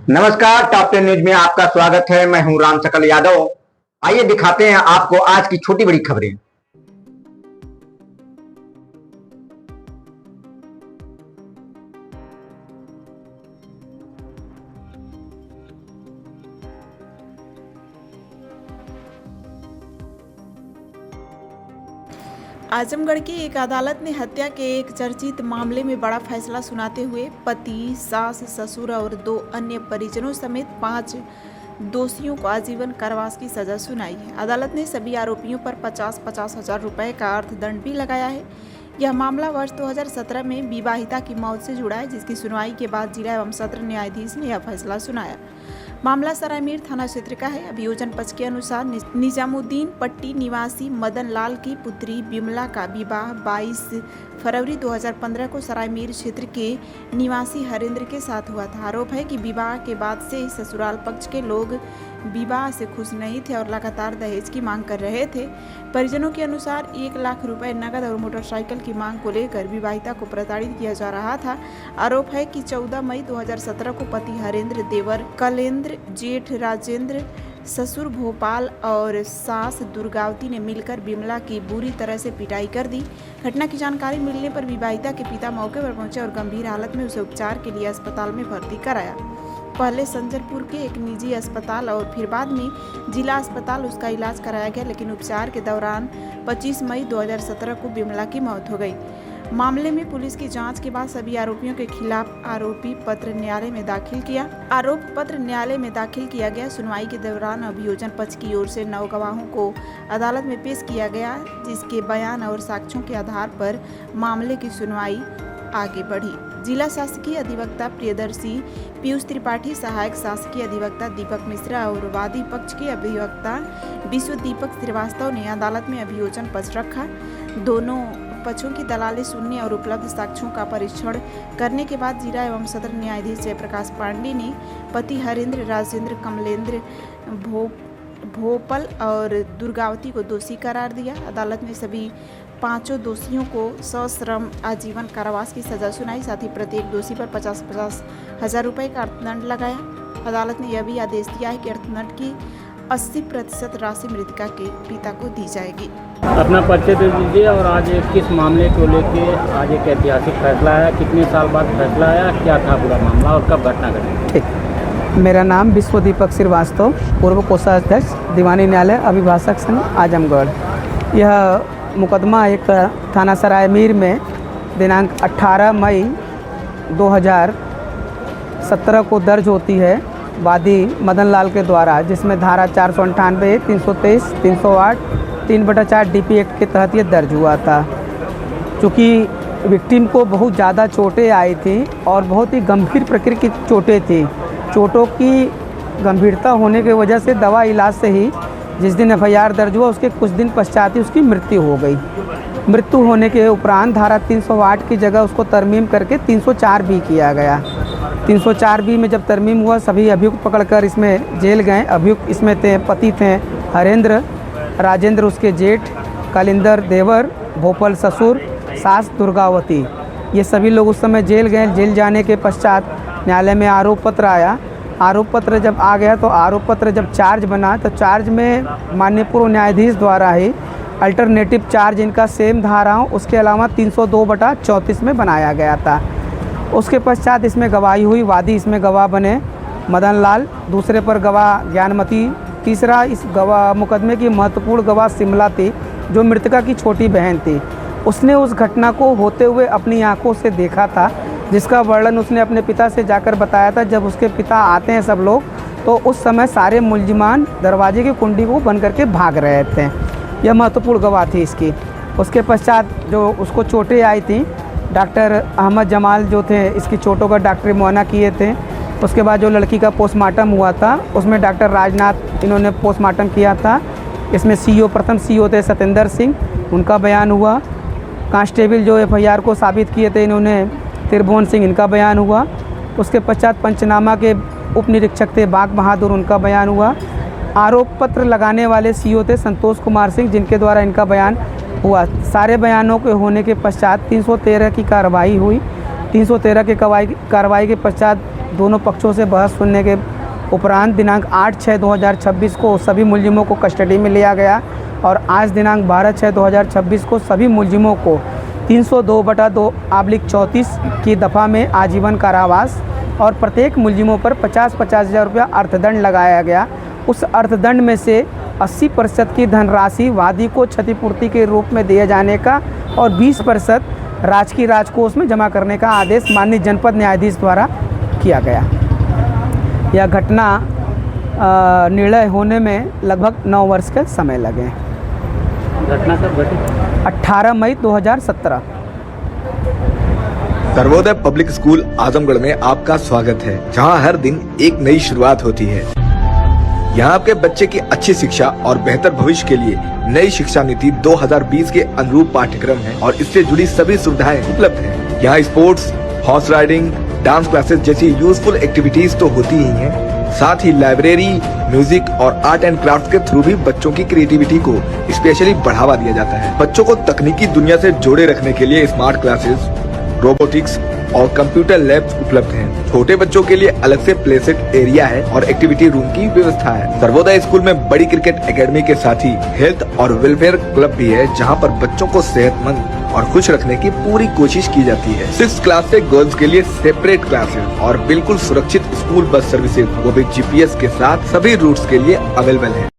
नमस्कार, top 10 news में आपका स्वागत है। मैं हूं राम सकल यादव। आइए दिखाते हैं आपको आज की छोटी बड़ी खबरें। आजमगढ़ की एक अदालत ने हत्या के एक चर्चित मामले में बड़ा फैसला सुनाते हुए पति, सास, ससुर और 2 अन्य परिजनों समेत 5 दोषियों को आजीवन कारावास की सजा सुनाई है। अदालत ने सभी आरोपियों पर 50-50 हजार रुपए का अर्थदंड भी लगाया है। यह मामला वर्ष 2017 में विवाहिता की मौत से जुड़ा है, जिसकी सुनवाई के बाद जिला एवं सत्र न्यायाधीश ने यह फैसला सुनाया। मामला सरायमीर थाना क्षेत्र का है। अभियोजन पक्ष के अनुसार निजामुद्दीन पट्टी निवासी मदन लाल की पुत्री बिमला का विवाह 22 फरवरी 2015 को सरायमीर क्षेत्र के निवासी हरेंद्र के साथ हुआ था। आरोप है कि विवाह के बाद से ही ससुराल पक्ष के लोग विवाह से खुश नहीं थे और लगातार दहेज की मांग कर रहे थे। परिजनों के अनुसार 1 लाख रुपए नकद और मोटरसाइकिल की मांग को लेकर विवाहिता को प्रताड़ित किया जा रहा था। आरोप है कि 14 मई 2017 को पति हरेंद्र, देवर कलेंद्र, जेठ राजेंद्र, ससुर भोपाल और सास दुर्गावती ने मिलकर बिमला की बुरी तरह से पिटाई कर दी। घटना की जानकारी मिलने पर विवाहिता के पिता मौके पर पहुंचे और गंभीर हालत में उसे उपचार के लिए अस्पताल में भर्ती कराया। पहले संजरपुर के एक निजी अस्पताल और फिर बाद में जिला अस्पताल उसका इलाज कराया गया, लेकिन उपचार के दौरान 25 मई 2017 को बिमला की मौत हो गई। मामले में पुलिस की जांच के बाद सभी आरोपियों के खिलाफ आरोप पत्र न्यायालय में दाखिल किया गया। सुनवाई के दौरान अभियोजन पक्ष की ओर से 9 गवाहों को अदालत में पेश किया गया, जिसके बयान और साक्ष्यों के आधार पर मामले की सुनवाई आगे बढ़ी। जिला शासकीय अधिवक्ता प्रियदर्शी पीयूष त्रिपाठी, सहायक शासकीय अधिवक्ता दीपक मिश्रा और वादी पक्ष के अधिवक्ता विश्व दीपक श्रीवास्तव ने अदालत में अभियोजन पक्ष रखा। दोनों पक्षों की दलाली सुनने और उपलब्ध साक्ष्यों का परीक्षण करने के बाद जिला एवं सत्र न्यायाधीश जयप्रकाश पांडे ने पति हरेंद्र, राजेंद्र, कमलेंद्र, भोपल और दुर्गावती को दोषी करार दिया। अदालत ने सभी 5 दोषियों को सश्रम आजीवन कारावास की सजा सुनाई। साथ ही प्रत्येक दोषी पर 50-50 हजार रुपए का अर्थदंड लगाया। अदालत ने यह भी आदेश दिया है कि अर्थदंड की 80% राशि मृतका के पिता को दी जाएगी। अपना परिचय दे दीजिए और आज किस मामले को लेके आज एक ऐतिहासिक फैसला आया, कितने साल बाद फैसला आया, क्या था पूरा मामला और कब घटना घटी? ठीक, मेरा नाम विश्व दीपक श्रीवास्तव, पूर्व कोषाध्यक्ष, दीवानी न्यायालय, अभिभाषक संघ, आजमगढ़। यह मुकदमा एक थाना सरायमीर में दिनांक 18 मई 2017 को दर्ज होती है वादी मदन लाल के द्वारा, जिसमें धारा 498, 323, 308, 3/4 DP एक्ट के तहत ये दर्ज हुआ था। चूँकि विक्टिम को बहुत ज़्यादा चोटें आई थी और बहुत ही गंभीर प्रकृति की चोटें थी। चोटों की गंभीरता होने की वजह से दवा इलाज से ही जिस दिन FIR दर्ज हुआ उसके कुछ दिन पश्चात ही उसकी मृत्यु हो गई। मृत्यु होने के उपरांत धारा 308 की जगह उसको तरमीम करके 304 भी किया गया। 304 भी में जब तरमीम हुआ, सभी अभियुक्त पकड़कर इसमें जेल गए। अभियुक्त इसमें थे, पति थे हरेंद्र, राजेंद्र उसके जेठ, कलिंदर देवर, भोपल ससुर, सास दुर्गावती, ये सभी लोग उस समय जेल गए। जेल जाने के पश्चात न्यायालय में आरोप पत्र आया। आरोप पत्र जब आ गया तो आरोप पत्र जब चार्ज बना तो चार्ज में माननीय पूर्व न्यायाधीश द्वारा ही अल्टरनेटिव चार्ज इनका सेम धाराओं उसके अलावा 302/34 में बनाया गया था। उसके पश्चात इसमें गवाही हुई। वादी इसमें गवाह बने मदन लाल, दूसरे पर गवाह ज्ञानमती, तीसरा इस गवाह मुकदमे की महत्वपूर्ण गवाह शिमला थी, जो मृतका की छोटी बहन थी। उसने उस घटना को होते हुए अपनी आंखों से देखा था, जिसका वर्णन उसने अपने पिता से जाकर बताया था। जब उसके पिता आते हैं सब लोग, तो उस समय सारे मुलजिमान दरवाजे की कुंडी को बंद करके भाग रहे थे। यह महत्वपूर्ण गवाह थी इसकी। उसके पश्चात जो उसको चोटें आई थी, डॉक्टर अहमद जमाल जो थे इसकी चोटों का डॉक्टरी मुआयना किए थे। उसके बाद जो लड़की का पोस्टमार्टम हुआ था उसमें डॉक्टर राजनाथ इन्होंने पोस्टमार्टम किया था। इसमें प्रथम CO थे सतेंद्र सिंह, उनका बयान हुआ। कांस्टेबल जो FIR को साबित किए थे इन्होंने त्रिभुवन सिंह, इनका बयान हुआ। उसके पश्चात पंचनामा के उप निरीक्षक थे बाग बहादुर, उनका बयान हुआ। आरोप पत्र लगाने वाले CO थे संतोष कुमार सिंह, जिनके द्वारा इनका बयान हुआ। सारे बयानों के होने के पश्चात 313 की कार्रवाई हुई। 313 के कार्रवाई के पश्चात दोनों पक्षों से बहस सुनने के उपरांत दिनांक 8/6/2026 को सभी मुलजिमों को कस्टडी में लिया गया और आज दिनांक 12/6/2026 को सभी मुलजिमों को 302/2/34 की दफ़ा में आजीवन कारावास और प्रत्येक मुलजिमों पर 50-50 हज़ार रुपया अर्थदंड लगाया गया। उस अर्थदंड में से 80% की धनराशि वादी को क्षतिपूर्ति के रूप में दिए जाने का और 20% राजकीय राजकोष में जमा करने का आदेश माननीय जनपद न्यायाधीश द्वारा किया गया। यह घटना निर्णय होने में लगभग 9 वर्ष के समय लगे। घटना कब घटी? 18 मई 2017। सर्वोदय पब्लिक स्कूल आजमगढ़ में आपका स्वागत है, जहां हर दिन एक नई शुरुआत होती है। यहाँ आपके बच्चे की अच्छी शिक्षा और बेहतर भविष्य के लिए नई शिक्षा नीति 2020 के अनुरूप पाठ्यक्रम है और इससे जुड़ी सभी सुविधाएं उपलब्ध हैं। यहाँ sports, horse riding, dance classes जैसी यूजफुल एक्टिविटीज तो होती ही हैं, साथ ही लाइब्रेरी, म्यूजिक और आर्ट एंड क्राफ्ट के थ्रू भी बच्चों की क्रिएटिविटी को स्पेशली बढ़ावा दिया जाता है। बच्चों को तकनीकी दुनिया से जोड़े रखने के लिए स्मार्ट क्लासेस, रोबोटिक्स और कंप्यूटर लैब्स उपलब्ध हैं। छोटे बच्चों के लिए अलग से प्ले सेट एरिया है और एक्टिविटी रूम की व्यवस्था है। सर्वोदय स्कूल में बड़ी क्रिकेट एकेडमी के साथ ही हेल्थ और वेलफेयर क्लब भी है, जहां पर बच्चों को सेहतमंद और खुश रखने की पूरी कोशिश की जाती है। 6th क्लास से गर्ल्स के लिए सेपरेट क्लासेस और बिल्कुल सुरक्षित स्कूल बस सर्विसेज, वो भी GPS के साथ सभी रूट्स के लिए अवेलेबल है।